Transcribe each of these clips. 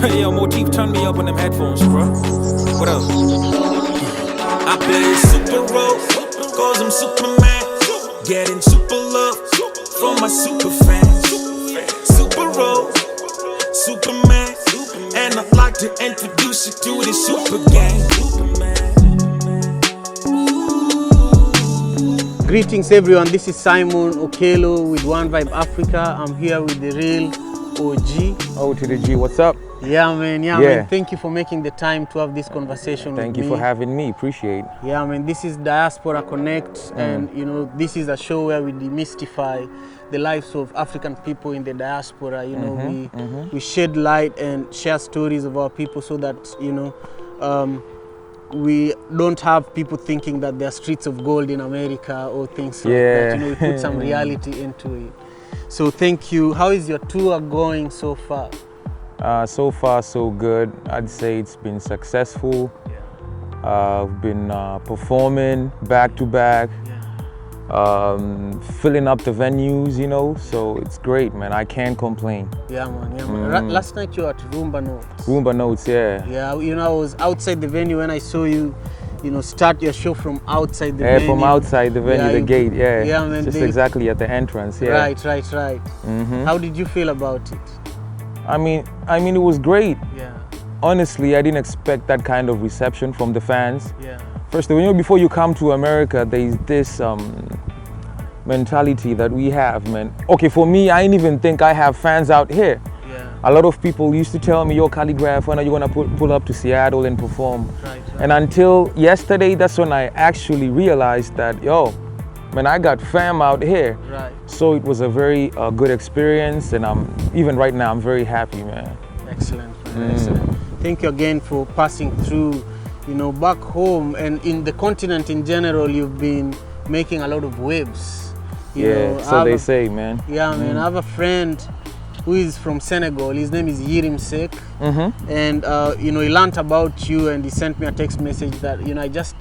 Yo, Motif, turn me up on them headphones, bro. What up? I play super role, cause I'm Superman. Getting super love from my super fans. Super role, Superman. And I'd like to introduce you to the super gang. Greetings everyone, this is Simon Okelo with One Vibe Africa. I'm here with the real OG. O to the G, what's up? Yeah man, man. Thank you for making the time to have this conversation with me. Thank you for having me, appreciate it. Yeah man, this is Diaspora Connect and you know, this is a show where we demystify the lives of African people in the diaspora. You know, we shed light and share stories of our people so that, you know, we don't have people thinking that there are streets of gold in America or things like that. You know, we put some reality into it. So thank you. How is your tour going so far? So far, so good. I'd say it's been successful. I've been performing back to back, filling up the venues, you know, so it's great, man. I can't complain. Yeah, man. Last night you were at Rumba Notes. Rumba Notes, yeah. Yeah, you know, I was outside the venue when I saw you, you know, start your show from outside the venue. Yeah, from outside the venue, the gate, Yeah, man. Just exactly at the entrance, yeah. Right. How did you feel about it? I mean, it was great. Yeah. Honestly, I didn't expect that kind of reception from the fans. Yeah. First, you know, before you come to America, there's this mentality that we have, man. Okay, for me, I didn't even think I have fans out here. Yeah. A lot of people used to tell me, yo, Khaligraph, when are you gonna pull up to Seattle and perform? Right. And until yesterday, that's when I actually realized that, yo, man, I got fam out here. Right. So it was a very good experience, and even right now, I'm very happy, man. Excellent, man. Excellent. Thank you again for passing through. You know, back home and in the continent in general, you've been making a lot of waves. You know, so they say, man. Yeah, man. I have a friend who is from Senegal. His name is Yirim Sek. And, you know, he learned about you and he sent me a text message that, you know, I just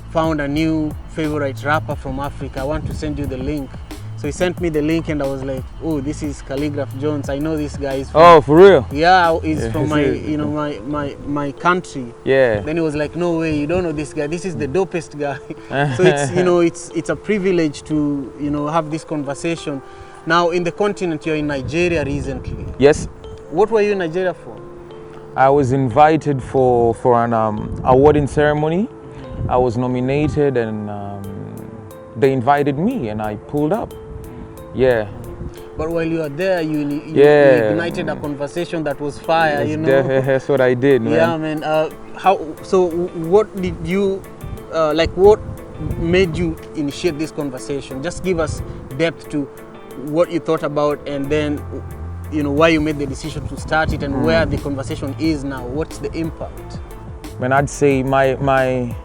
found a new favorite rapper from Africa. I want to send you the link. So he sent me the link and I was like, oh, this is Khaligraph Jones. I know this guy is from, oh, for real? Yeah, he's from my, you know, my country. Yeah. Then he was like, no way, you don't know this guy. This is the dopest guy. So it's, you know, it's a privilege to, you know, have this conversation. Now in the continent, you're in Nigeria recently. Yes. What were you in Nigeria for? I was invited for an awarding ceremony. I was nominated and they invited me and I pulled up. Yeah. But while you were there, you ignited a conversation that was fire, you know. That's what I did, man. Yeah, man. So what did you, what made you initiate this conversation? Just give us depth to what you thought about and then, you know, why you made the decision to start it and where the conversation is now. What's the impact? Man, I'd say my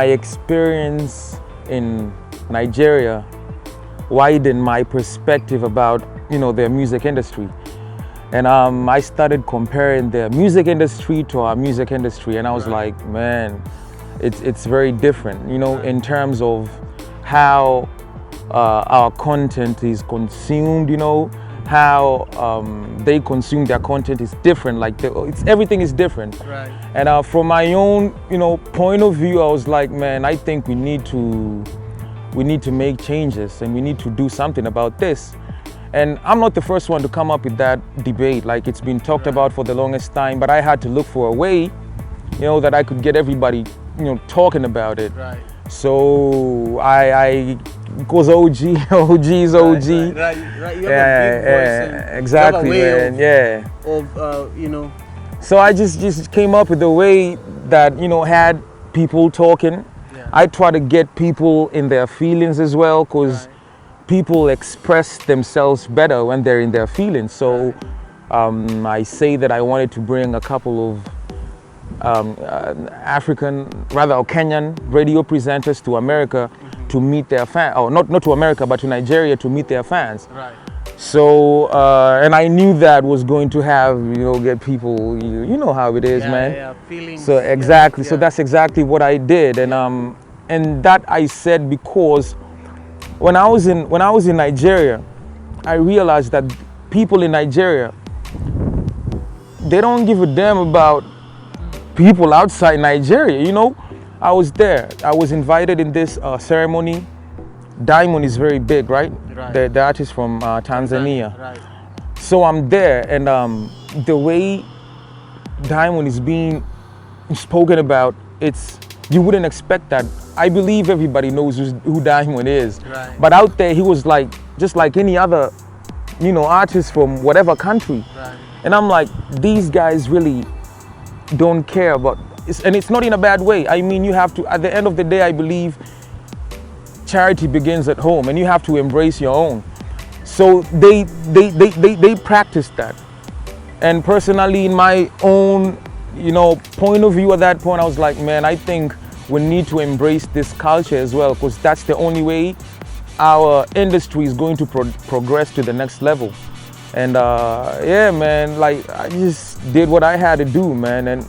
experience in Nigeria widened my perspective about, you know, their music industry. And I started comparing their music industry to our music industry, and I was like, man, it's very different, you know, in terms of how our content is consumed, you know, how they consume their content is different. Like everything is different. Right. And from my own, you know, point of view, I was like, man, I think we need to make changes and we need to do something about this. And I'm not the first one to come up with that debate. Like, it's been talked about for the longest time, but I had to look for a way, you know, that I could get everybody, you know, talking about it. Right. So I goes OG's OG. Right. You have a big voice and exactly, you have a way man. of you know. So I just came up with a way that, you know, had people talking. Yeah. I try to get people in their feelings as well, because people express themselves better when they're in their feelings. So I say that I wanted to bring a couple of Kenyan radio presenters to America to meet their fans, or not to America, but to Nigeria to meet their fans. Right. So, and I knew that was going to have, you know, get people, you know how it is, man. Yeah, feelings. So exactly, Yeah. so that's exactly what I did, and that I said because when I was in Nigeria, I realized that people in Nigeria, they don't give a damn about people outside Nigeria, you know. I was there. I was invited in this ceremony. Diamond is very big, right? The artist from Tanzania. Right. So I'm there, and the way Diamond is being spoken about, you wouldn't expect that. I believe everybody knows who Diamond is. Right. But out there, he was like, just like any other, you know, artist from whatever country. Right. And I'm like, these guys really don't care about, and it's not in a bad way. I mean, you have to, at the end of the day, I believe charity begins at home, and you have to embrace your own. So they practice that. And personally, in my own, you know, point of view at that point, I was like, man, I think we need to embrace this culture as well, because that's the only way our industry is going to progress to the next level. And yeah, man, like I just did what I had to do, man. And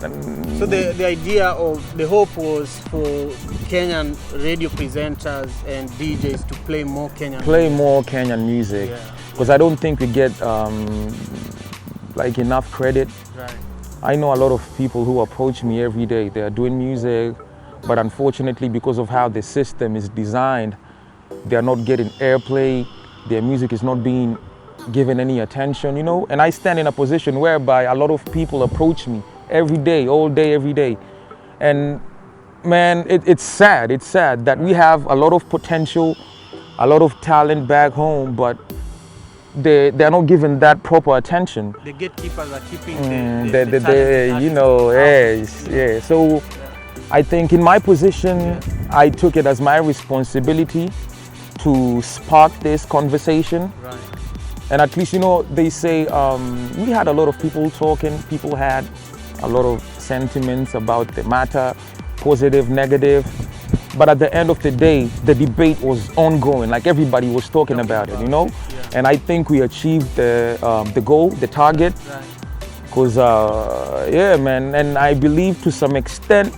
so the idea of the hope was for Kenyan radio presenters and DJs to play more Kenyan music. Because I don't think we get like enough credit. Right. I know a lot of people who approach me every day. They are doing music, but unfortunately, because of how the system is designed, they are not getting airplay. Their music is not being given any attention, you know. And I stand in a position whereby a lot of people approach me every day, all day, every day. And man, it's sad. It's sad that we have a lot of potential, a lot of talent back home, but they're not given that proper attention. The gatekeepers are keeping you know, yeah. So I think in my position, I took it as my responsibility to spark this conversation. Right. And at least, you know, they say we had a lot of people talking. People had a lot of sentiments about the matter, positive, negative. But at the end of the day, the debate was ongoing. Like everybody was talking about it, you know. Yeah. And I think we achieved the goal, the target. Because yeah, man. And I believe to some extent,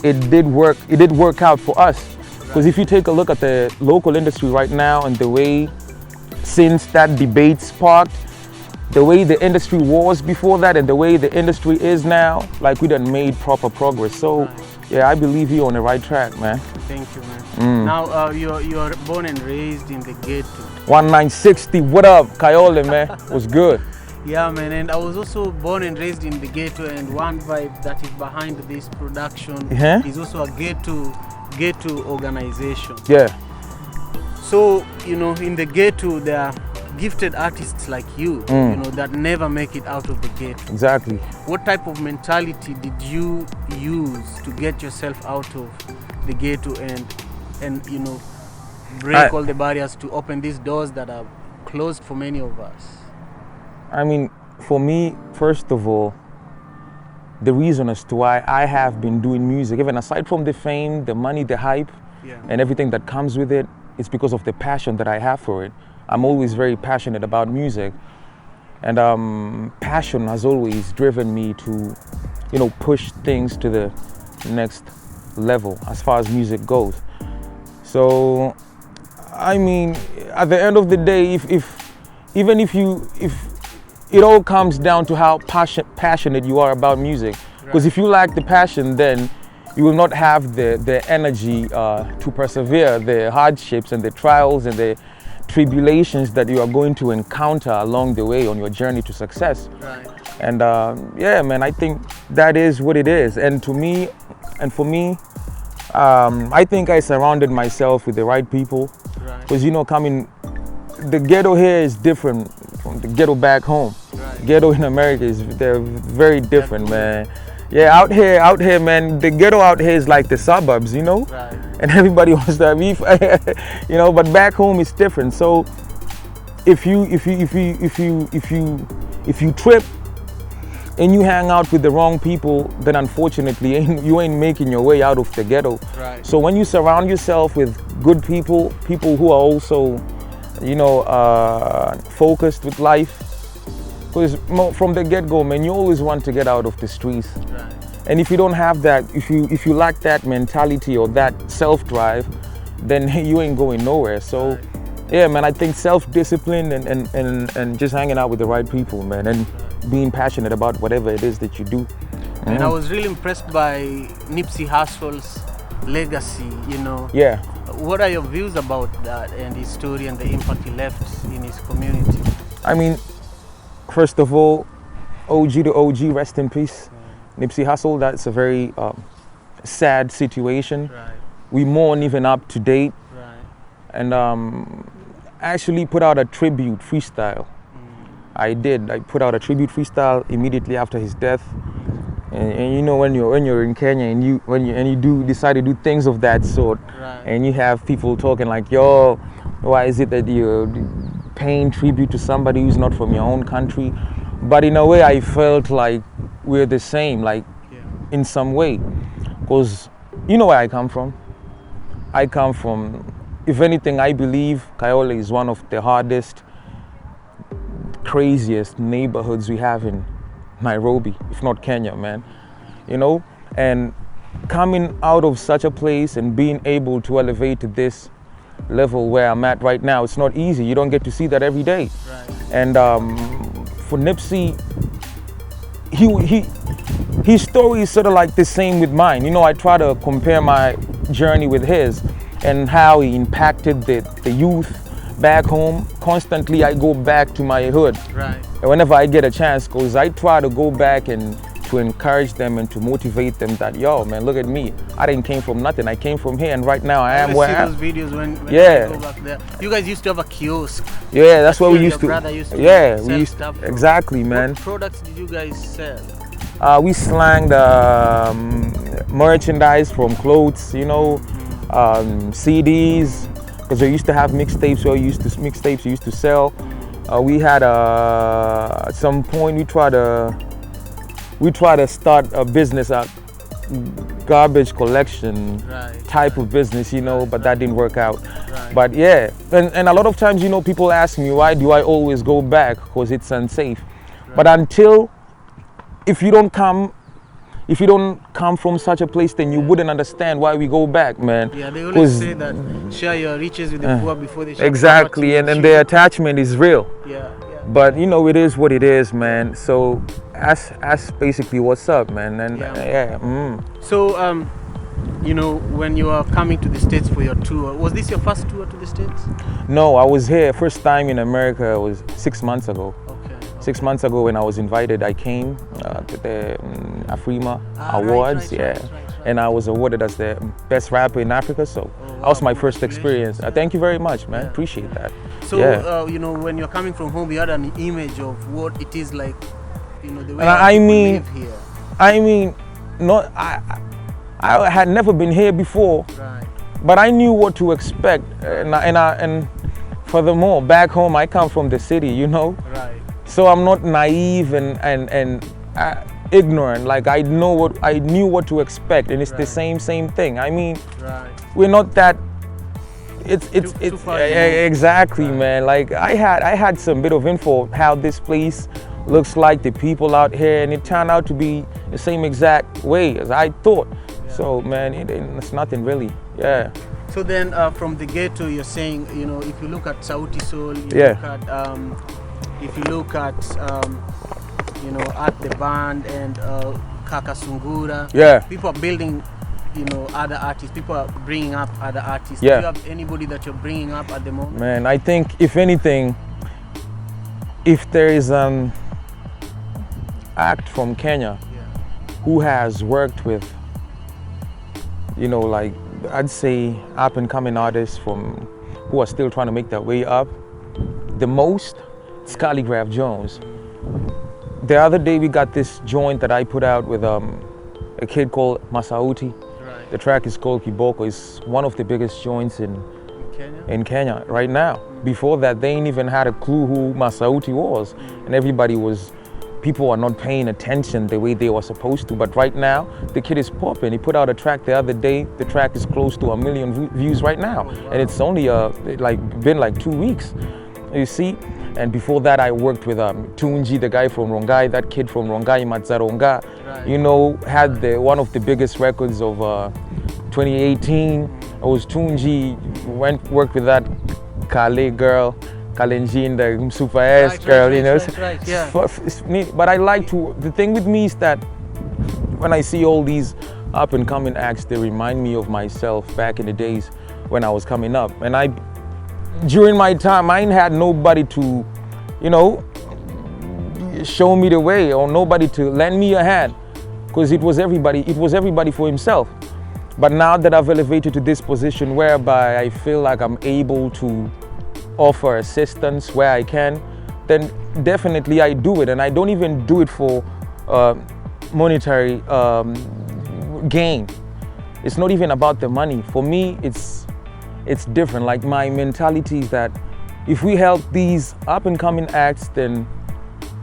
it did work. It did work out for us. Because if you take a look at the local industry right now and the way, since that debate sparked, the way the industry was before that and the way the industry is now, like we done made proper progress. So yeah, I believe you're on the right track, man. Thank you, man. Now you're born and raised in the ghetto. 1960, what up, Kayole, man? Was good. Yeah, man, and I was also born and raised in the ghetto, and one vibe that is behind this production is also a ghetto organization. Yeah. So, you know, in the ghetto, there are gifted artists like you, you know, that never make it out of the ghetto. Exactly. What type of mentality did you use to get yourself out of the ghetto and you know, break all the barriers to open these doors that are closed for many of us? I mean, for me, first of all, the reason as to why I have been doing music, even aside from the fame, the money, the hype, and everything that comes with it, it's because of the passion that I have for it. I'm always very passionate about music. And passion has always driven me to, you know, push things to the next level as far as music goes. So, I mean, at the end of the day, if it all comes down to how passionate you are about music. Because if you lack the passion, then you will not have the energy to persevere the hardships and the trials and the tribulations that you are going to encounter along the way on your journey to success. Right. And yeah, man, I think that is what it is. And to me, and for me, I think I surrounded myself with the right people. Because, you know, the ghetto here is different from the ghetto back home. Ghetto in America they're very different, man. Yeah, out here, man, the ghetto out here is like the suburbs, you know? And everybody wants to beef, you know, but back home it's different. So if you trip and you hang out with the wrong people, then unfortunately you ain't making your way out of the ghetto. So when you surround yourself with good people, people who are also, you know, focused with life, because from the get-go, man, you always want to get out of the streets. And if you don't have that, if you lack that mentality or that self-drive, then you ain't going nowhere. So yeah, man, I think self-discipline and just hanging out with the right people, man, and just being passionate about whatever it is that you do. And I was really impressed by Nipsey Hussle's legacy, you know. Yeah. What are your views about that and his story and the impact he left in his community? I mean, first of all, OG to OG, rest in peace. Nipsey Hussle, that's a very sad situation. Right. We mourn even up to date. Right. And actually put out a tribute freestyle. I put out a tribute freestyle immediately after his death. And you know, when you're in Kenya and you do decide to do things of that sort, right. and you have people talking like, yo, why is it that you're paying tribute to somebody who's not from your own country? But in a way, I felt like we're the same, like in some way, because you know where I come from. I come from, if anything, I believe Kayole is one of the hardest, craziest neighborhoods we have in Nairobi, if not Kenya, man. You know, and coming out of such a place and being able to elevate to this level where I'm at right now, it's not easy. You don't get to see that every day. Right. And for Nipsey, his story is sort of like the same with mine. You know, I try to compare my journey with his and how he impacted the youth back home. Constantly, I go back to my hood. Right. And whenever I get a chance, because I try to go back and to encourage them and to motivate them that, yo, man, look at me. I didn't came from nothing. I came from here, and right now I am where I am. See those videos when Yeah. I go back there. You guys used to have a kiosk. Yeah, that's what we Your used to. brother used to Yeah, sell we used stuff from. exactly, man. What products did you guys sell? We slanged merchandise from clothes, you know, CDs, because they used to have mixtapes. We used to sell. We had at some point we tried to start a business, a garbage collection type of business, you know, but that didn't work out. Right. But yeah, and a lot of times, you know, people ask me, why do I always go back? Because it's unsafe. But if you don't come from such a place, then you wouldn't understand why we go back, man. Yeah, they always say that share your riches with the poor before they share exactly, and then the attachment is real. Yeah. But you know, it is what it is, man. So that's basically what's up, man. And So you know, when you are coming to the States for your tour, was this your first tour to the States? No, I was here first time in America was 6 months ago. Okay. 6 months ago when I was invited, I came to the Afrima Awards, right. And I was awarded as the best rapper in Africa. So that was my first experience. Thank you very much, man. Appreciate that. So you know, when you're coming from home, you had an image of what it is like, you know, the way and live here. I mean, not I had never been here before, Right. but I knew what to expect. And furthermore, back home, I come from the city, you know. Right. So I'm not naive and ignorant. Like I knew what to expect, and it's the same thing. I mean, we're not that. It's Too far exactly, man. Like I had some bit of info how this place looks like, the people out here, and it turned out to be the same exact way as I thought. So man, it's nothing really. Yeah. So then, from the ghetto, you're saying, you know, if you look at Sauti Sol, if you look at, you know, at the band and Kaka Sungura, people are building, you know, other artists. People are bringing up other artists. Yeah. Do you have anybody that you're bringing up at the moment? Man, I think if anything, if there is an act from Kenya who has worked with, you know, like I'd say up and coming artists who are still trying to make their way up the most, it's Khaligraph Jones. The other day we got this joint that I put out with a kid called Masauti. The track is called Kiboko. It's one of the biggest joints in Kenya right now. Before that, they ain't even had a clue who Masauti was, and people are not paying attention the way they were supposed to. But right now, the kid is popping. He put out a track the other day. The track is close to 1 million views right now, and it's only been like 2 weeks. You see. And before that, I worked with Tunji, the guy from Rongai, that kid from Rongai, Matzaronga. You know, had one of the biggest records of 2018. It was Tunji, worked with that Kale girl, Kalenjin, the super ass girl, you know. Right, yeah. It's neat. But I like to, the thing with me is that when I see all these up and coming acts, they remind me of myself back in the days when I was coming up. And during my time, I ain't had nobody to, you know, show me the way, or nobody to lend me a hand, because it was everybody for himself. But now that I've elevated to this position whereby I feel like I'm able to offer assistance where I can, then definitely I do it. And I don't even do it for monetary gain. It's not even about the money. For me, it's different. Like, my mentality is that if we help these up and coming acts, then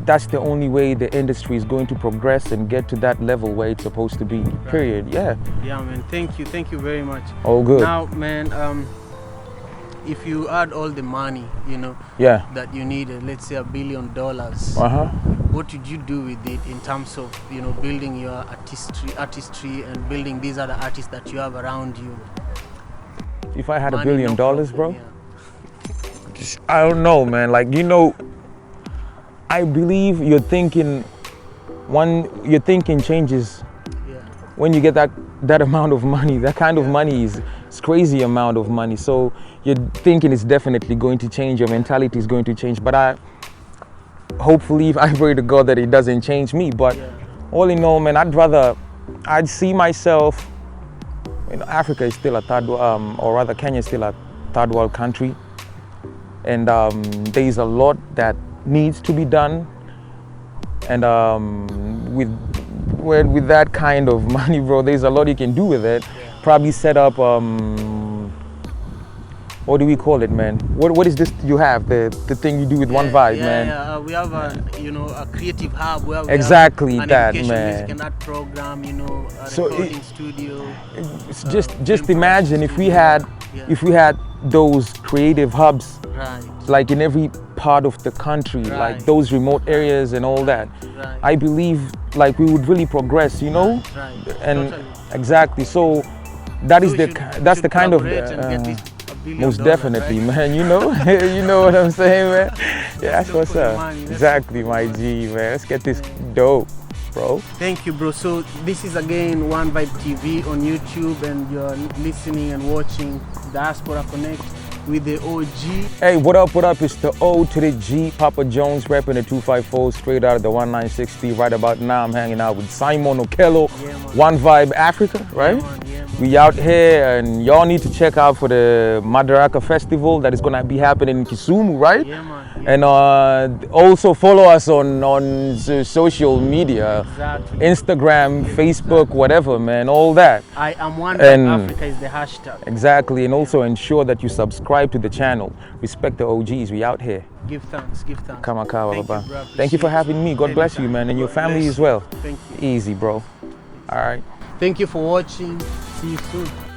that's the only way the industry is going to progress and get to that level where it's supposed to be, period. Yeah. Yeah, man, thank you very much. All good. Now, man, if you had all the money, you know, that you needed, let's say $1 billion, what would you do with it in terms of, you know, building your artistry and building these other artists that you have around you? If I had $1 billion, bro, I don't know, man. Like, you know, I believe your thinking changes when you get that amount of money. That kind of money is crazy amount of money. So your thinking is definitely going to change. Your mentality is going to change. But hopefully, I pray to God that it doesn't change me. But all in all, man, I'd see myself. You know, Africa is still a third, or rather, Kenya is still a third world country, and there is a lot that needs to be done, and with that kind of money, bro, there's a lot you can do with it. Probably set up what do we call it, man? What is this you have, the thing you do with One Vibe, man? We have a creative hub where we exactly have that, an man. music and art program, you know, a recording studio. It's just imagine if we had those creative hubs, like in every part of the country, like those remote areas and all that. I believe like we would really progress, you know. And exactly, so that's the kind of most definitely, man. You know, you know what I'm saying, man. Yeah, that's what's up. Exactly, my G, man. Let's get this dope, bro. Thank you, bro. So this is again One Vibe TV on YouTube, and you're listening and watching Diaspora Connect with the OG. Hey, what up, what up? It's the O to the G, Papa Jones, repping the 254, straight out of the 1960. Right about now, I'm hanging out with Simon Okelo, One Vibe Africa, right? We out here, and y'all need to check out for the Madaraka Festival that is gonna be happening in Kisumu, right? And also follow us on social media, Instagram, Facebook, whatever, man, all that. I am One Vibe Africa is the hashtag. Exactly, and also ensure that you subscribe to the channel. Respect the OGs, we out here. Give thanks, give thanks. Thank you for having me. God bless you, man, and your family as well. Thank you. Easy, bro. All right. Thank you for watching. See you soon.